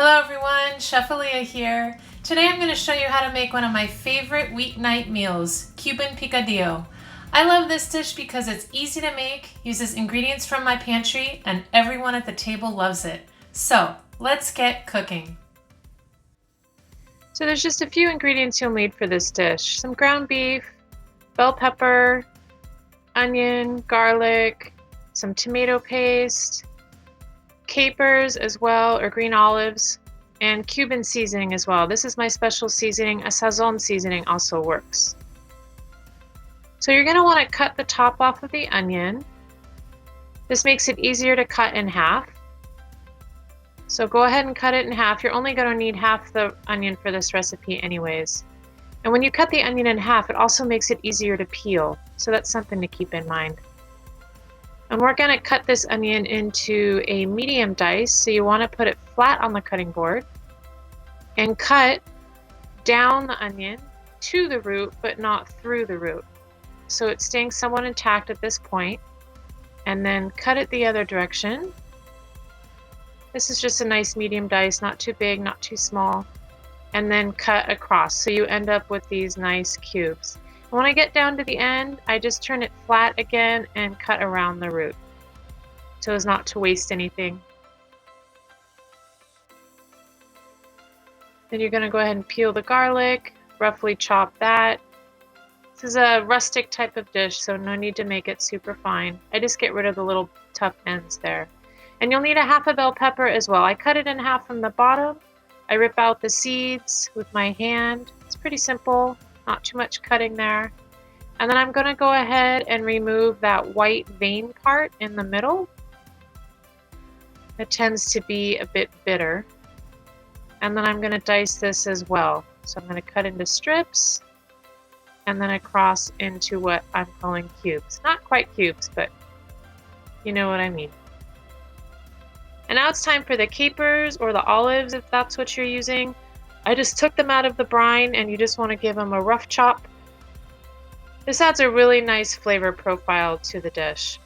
Hello everyone, Chef Aaliyah here. Today I'm going to show you how to make one of my favorite weeknight meals, Cuban Picadillo. I love this dish because it's easy to make, uses ingredients from my pantry, and everyone at the table loves it. So, let's get cooking. So there's just a few ingredients you'll need for this dish. Some ground beef, bell pepper, onion, garlic, some tomato paste, capers as well, or green olives, and Cuban seasoning as well. This is my special seasoning. A sazon seasoning also works. So you're going to want to cut the top off of the onion. This makes it easier to cut in half. So go ahead and cut it in half. You're only going to need half the onion for this recipe anyways. And when you cut the onion in half, it also makes it easier to peel. So that's something to keep in mind. And we're going to cut this onion into a medium dice. So you want to put it flat on the cutting board and cut down the onion to the root, but not through the root. So it's staying somewhat intact at this point. And then cut it the other direction. This is just a nice medium dice, not too big, not too small. And then cut across, so you end up with these nice cubes. And when I get down to the end, I just turn it flat again and cut around the root, so as not to waste anything. Then you're going to go ahead and peel the garlic, roughly chop that. This is a rustic type of dish, so no need to make it super fine. I just get rid of the little tough ends there. And you'll need a half a bell pepper as well. I cut it in half from the bottom. I rip out the seeds with my hand. It's pretty simple, not too much cutting there. And then I'm going to go ahead and remove that white vein part in the middle. It tends to be a bit bitter. And then I'm going to dice this as well. So I'm going to cut into strips and then across into what I'm calling cubes. Not quite cubes, but you know what I mean. And now it's time for the capers or the olives, if that's what you're using. I just took them out of the brine, and you just want to give them a rough chop. This adds a really nice flavor profile to the dish.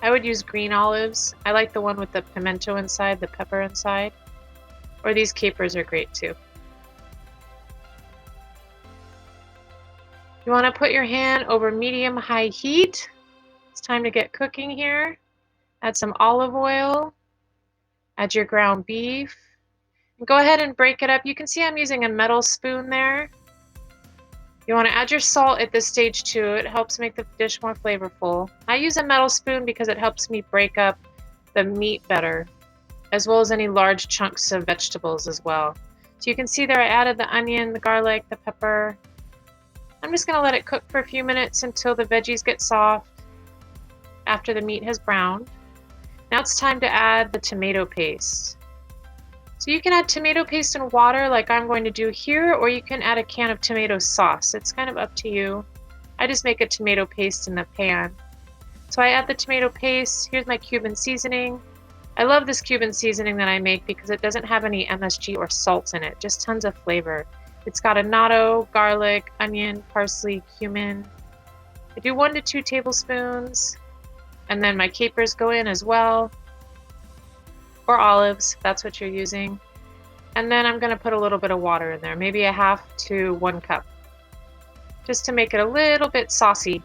I would use green olives. I like the one with the pimento inside, the pepper inside. Or these capers are great too. You want to put your hand over medium-high heat. It's time to get cooking here. Add some olive oil, add your ground beef, and go ahead and break it up. You can see I'm using a metal spoon there. You want to add your salt at this stage too. It helps make the dish more flavorful. I use a metal spoon because it helps me break up the meat better, as well as any large chunks of vegetables as well. So you can see there I added the onion, the garlic, the pepper. I'm just going to let it cook for a few minutes until the veggies get soft after the meat has browned. Now it's time to add the tomato paste. So you can add tomato paste in water like I'm going to do here, or you can add a can of tomato sauce. It's kind of up to you. I just make a tomato paste in the pan. So I add the tomato paste. Here's my Cuban seasoning. I love this Cuban seasoning that I make because it doesn't have any MSG or salt in it, just tons of flavor. It's got annatto, garlic, onion, parsley, cumin. I do 1 to 2 tablespoons. And then my capers go in as well, or olives, if that's what you're using. And then I'm going to put a little bit of water in there, maybe a half to 1 cup, just to make it a little bit saucy.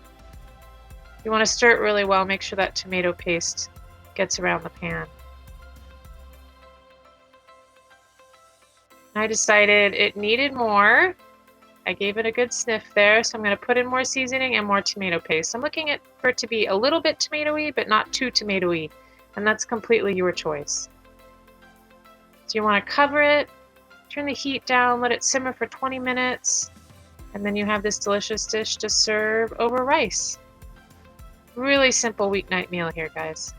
You want to stir it really well, make sure that tomato paste gets around the pan. I decided it needed more. I gave it a good sniff there, so I'm going to put in more seasoning and more tomato paste. I'm looking for it to be a little bit tomatoey, but not too tomatoey, and that's completely your choice. So you want to cover it, turn the heat down, let it simmer for 20 minutes, and then you have this delicious dish to serve over rice. Really simple weeknight meal here, guys.